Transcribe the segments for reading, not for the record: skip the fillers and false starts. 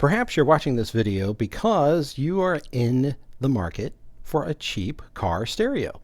Perhaps you're watching this video because you are in the market for a cheap car stereo.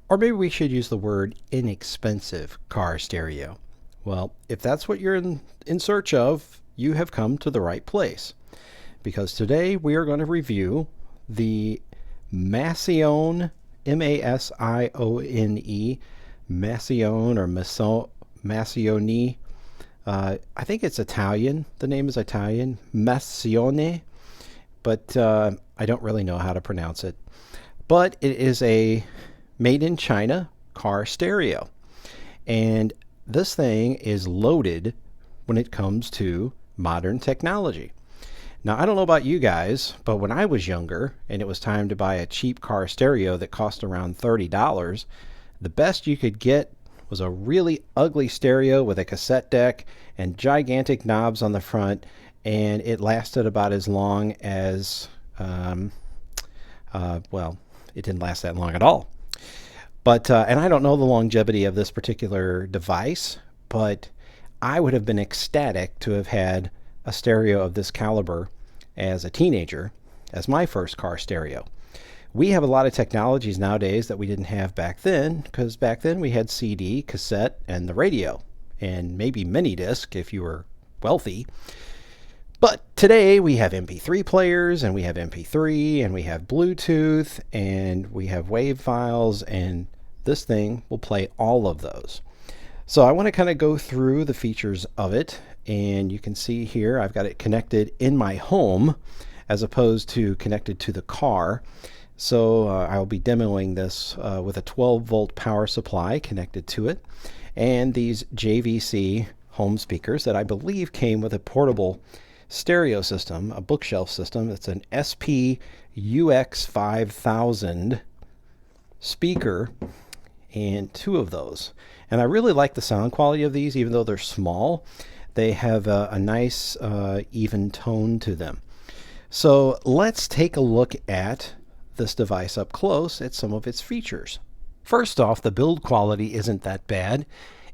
Or maybe we should use the word inexpensive car stereo. Well, if that's what you're in search of, you have come to the right place. Because today we are going to review the Masione, M-A-S-I-O-N-E, Masione or Masione. I think it's Italian. The name is Italian, Masione, but I don't really know how to pronounce it. But it is a made in China car stereo. And this thing is loaded when it comes to modern technology. Now, I don't know about you guys, but when I was younger and it was time to buy a cheap car stereo that cost around $30, the best you could get was a really ugly stereo with a cassette deck and gigantic knobs on the front, and it lasted about as long as, well, it didn't last that long at all. But, and I don't know the longevity of this particular device, but I would have been ecstatic to have had a stereo of this caliber as a teenager as my first car stereo. We have a lot of technologies nowadays that we didn't have back then, because back then we had CD, cassette, and the radio, and maybe mini disc if you were wealthy. But today we have MP3 players, and we have MP3, and we have Bluetooth, and we have WAV files, and this thing will play all of those. So I want to kind of go through the features of it, and you can see here I've got it connected in my home as opposed to connected to the car. So I'll be demoing this with a 12-volt power supply connected to it, and these JVC home speakers that I believe came with a portable stereo system, a bookshelf system. It's an SP UX5000 speaker, and two of those. And I really like the sound quality of these, even though they're small. They have a nice even tone to them. So let's take a look at this device up close at some of its features. First off, the build quality isn't that bad.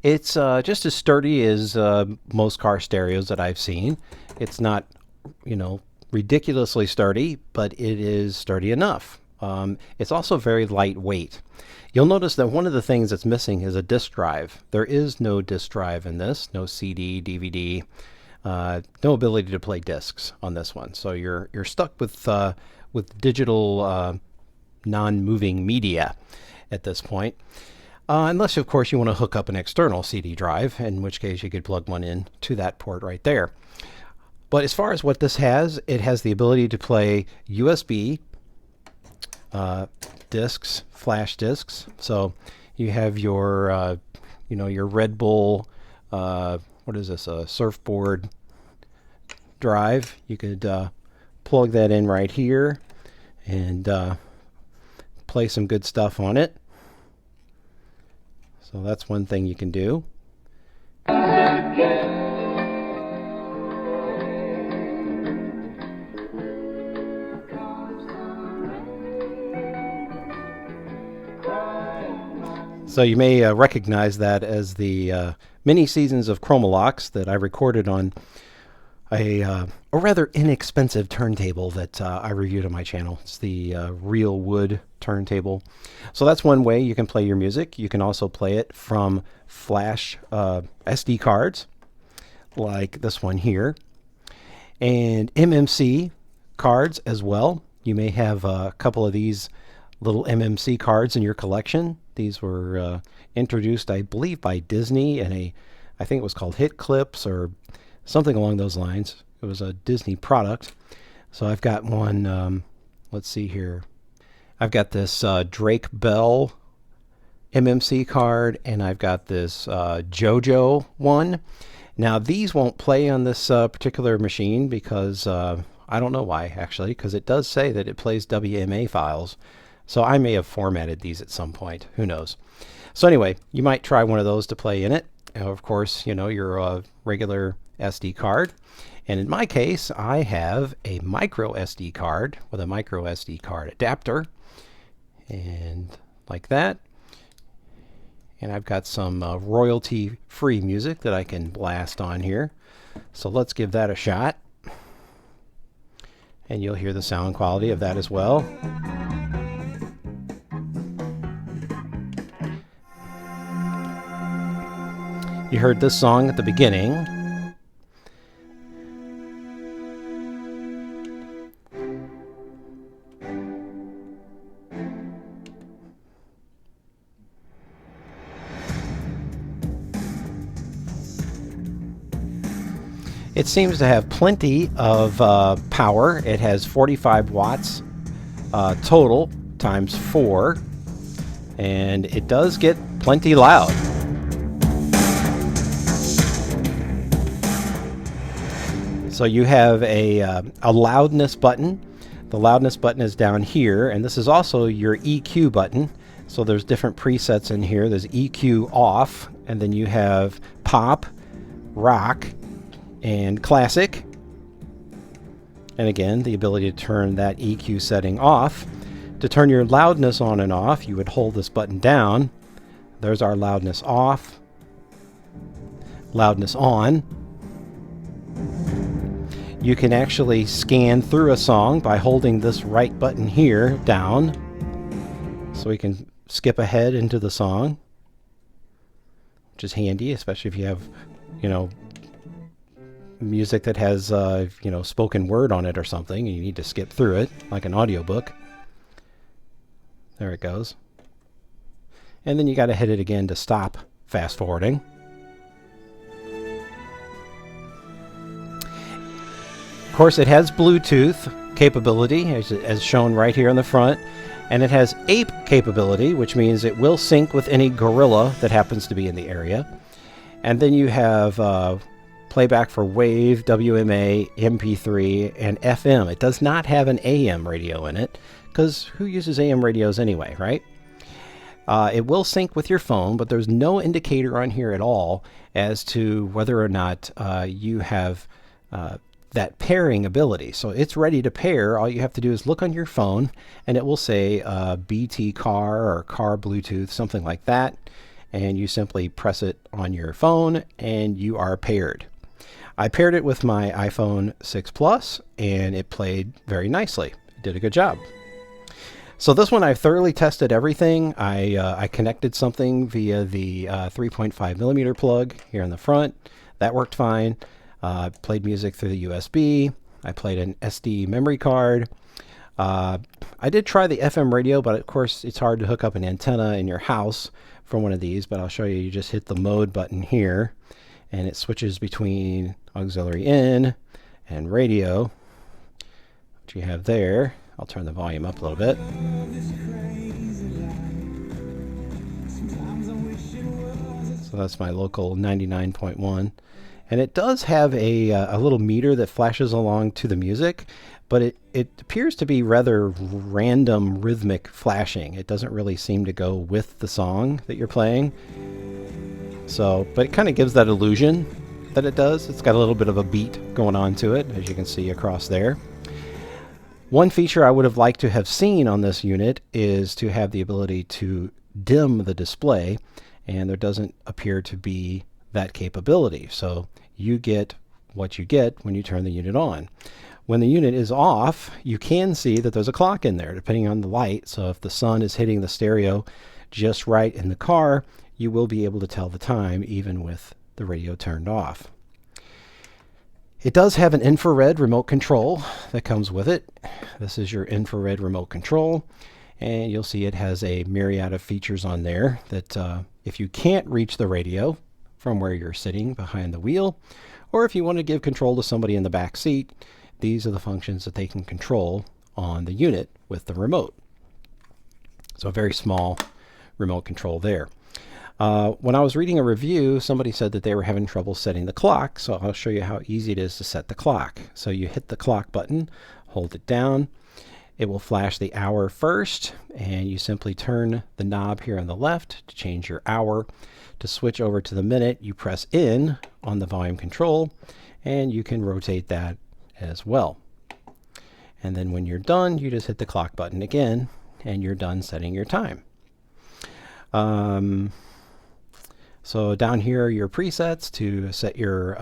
It's just as sturdy as most car stereos that I've seen. It's not, ridiculously sturdy, but it is sturdy enough. It's also very lightweight. You'll notice that one of the things that's missing is a disk drive. There is no disk drive in this, no CD, DVD, no ability to play discs on this one. So you're stuck with digital non-moving media at this point. Unless, of course, you want to hook up an external CD drive, in which case you could plug one in to that port right there. But as far as what this has, it has the ability to play USB discs, flash discs. So you have your, your Red Bull, what is this, a surfboard drive. You could plug that in right here and play some good stuff on it. So that's one thing you can do. So you may recognize that as the mini seasons of Chromalox that I recorded on a rather inexpensive turntable that I reviewed on my channel. It's the Real Wood turntable. So that's one way you can play your music. You can also play it from flash SD cards, like this one here, and MMC cards as well. You may have a couple of these little MMC cards in your collection. These were introduced, I believe, by Disney, and I think it was called Hit Clips or something along those lines. It was a Disney product. So I've got one, let's see here. I've got this Drake Bell MMC card, and I've got this JoJo one. Now, these won't play on this particular machine because, I don't know why, actually, because it does say that it plays WMA files. So I may have formatted these at some point. Who knows? So anyway, you might try one of those to play in it. Of course, your regular SD card. And in my case, I have a micro SD card with a micro SD card adapter. And like that. And I've got some royalty-free music that I can blast on here. So let's give that a shot. and you'll hear the sound quality of that as well. You heard this song at the beginning. It seems to have plenty of power. It has 45 watts total times 4, and it does get plenty loud. So you have a loudness button. The loudness button is down here, and this is also your EQ button. So there's different presets in here. There's EQ off, and then you have pop, rock, and classic. And again, the ability to turn that EQ setting off. To turn your loudness on and off, you would hold this button down. There's our loudness off, loudness on. You can actually scan through a song by holding this right button here down. So we can skip ahead into the song, which is handy, especially if you have, music that has, spoken word on it or something, and you need to skip through it, like an audiobook. There it goes. And then you got to hit it again to stop fast forwarding. Of course, it has Bluetooth capability, as shown right here on the front, and it has ape capability, which means it will sync with any gorilla that happens to be in the area. And then you have playback for WAV, WMA, MP3, and FM. It does not have an AM radio in it, because who uses AM radios anyway, right? It will sync with your phone, but there's no indicator on here at all as to whether or not you have that pairing ability. So it's ready to pair. All you have to do is look on your phone, and it will say BT car or car Bluetooth, something like that. And you simply press it on your phone, and you are paired. I paired it with my iPhone 6 Plus, and it played very nicely. It did a good job. So this one, I've thoroughly tested everything. I connected something via the 3.5 millimeter plug here in the front. That worked fine. Played music through the USB. I played an SD memory card. I did try the FM radio, but of course it's hard to hook up an antenna in your house from one of these, but I'll show you. You just hit the mode button here, and it switches between auxiliary in and radio, which you have there. I'll turn the volume up a little bit. So that's my local 99.1. And it does have a little meter that flashes along to the music, but it appears to be rather random rhythmic flashing. It doesn't really seem to go with the song that you're playing. So, but it kind of gives that illusion that it does. It's got a little bit of a beat going on to it, as you can see across there. One feature I would have liked to have seen on this unit is to have the ability to dim the display, and there doesn't appear to be that capability. So you get what you get when you turn the unit on. When the unit is off, you can see that there's a clock in there depending on the light. So if the sun is hitting the stereo just right in the car, you will be able to tell the time even with the radio turned off. It does have an infrared remote control that comes with it. This is your infrared remote control, and you'll see it has a myriad of features on there that if you can't reach the radio from where you're sitting behind the wheel, or if you want to give control to somebody in the back seat, these are the functions that they can control on the unit with the remote. So a very small remote control there. When I was reading a review, somebody said that they were having trouble setting the clock, so I'll show you how easy it is to set the clock. So you hit the clock button, hold it down, it will flash the hour first, and you simply turn the knob here on the left to change your hour. To switch over to the minute, you press in on the volume control, and you can rotate that as well. And then when you're done, you just hit the clock button again, and you're done setting your time. So down here are your presets to set your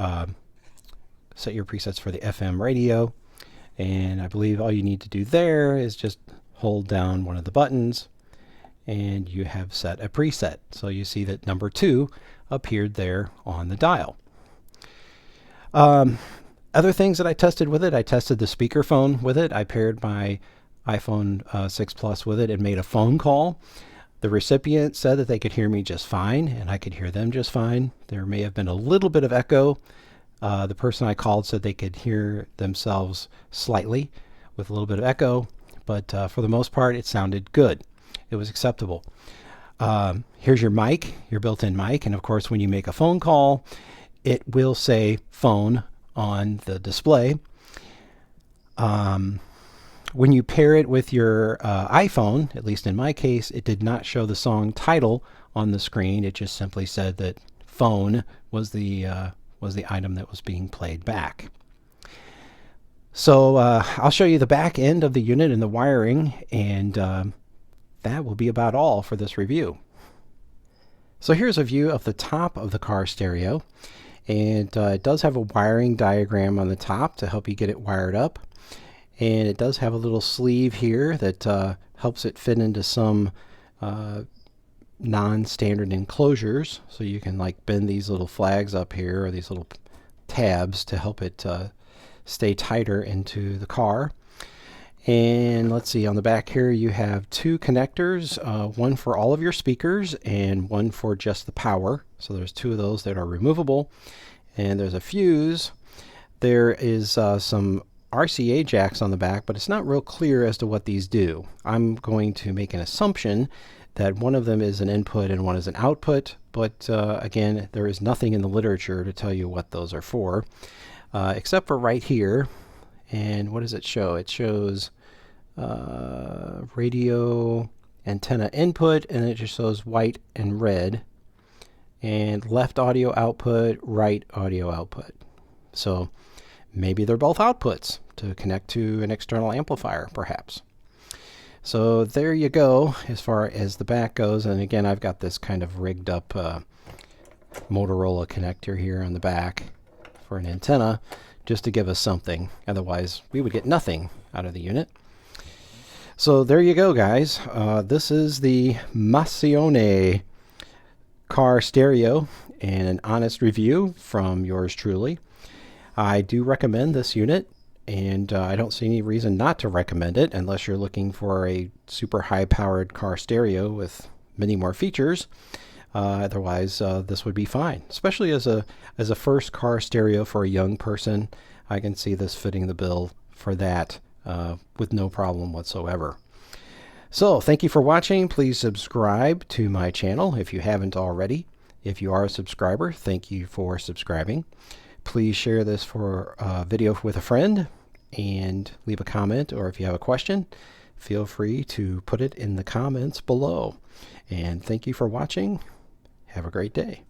presets for the FM radio. And I believe all you need to do there is just hold down one of the buttons and you have set a preset. So you see that number 2 appeared there on the dial. Other things that I tested with it, I tested the speakerphone with it. I paired my iPhone 6 Plus with it and made a phone call. The recipient said that they could hear me just fine, and I could hear them just fine. There may have been a little bit of echo. The person I called said they could hear themselves slightly with a little bit of echo, but for the most part, it sounded good. It was acceptable. Here's your mic, your built-in mic, and of course, when you make a phone call, it will say phone on the display. When you pair it with your iPhone, at least in my case, it did not show the song title on the screen. It just simply said that phone was the item that was being played back. So I'll show you the back end of the unit and the wiring, and that will be about all for this review. So here's a view of the top of the car stereo, and it does have a wiring diagram on the top to help you get it wired up. And it does have a little sleeve here that helps it fit into some non-standard enclosures. So you can like bend these little flags up here, or these little tabs, to help it stay tighter into the car. And let's see, on the back here you have 2 connectors, one for all of your speakers and one for just the power. So there's 2 of those that are removable. And there's a fuse. There is some RCA jacks on the back, but it's not real clear as to what these do. I'm going to make an assumption that one of them is an input and one is an output, but again, there is nothing in the literature to tell you what those are for, except for right here. And what does it show? It shows radio antenna input, and it just shows white and red, and left audio output, right audio output. So maybe they're both outputs to connect to an external amplifier, perhaps. So there you go as far as the back goes. And again, I've got this kind of rigged up Motorola connector here on the back for an antenna, just to give us something. Otherwise, we would get nothing out of the unit. So there you go, guys. This is the Masione car stereo, and an honest review from yours truly. I do recommend this unit, and I don't see any reason not to recommend it unless you're looking for a super high-powered car stereo with many more features. Otherwise, this would be fine, especially as a first car stereo for a young person. I can see this fitting the bill for that with no problem whatsoever. So thank you for watching. Please subscribe to my channel if you haven't already. If you are a subscriber, thank you for subscribing. Please share this for a video with a friend and leave a comment, or if you have a question, feel free to put it in the comments below. And thank you for watching. Have a great day.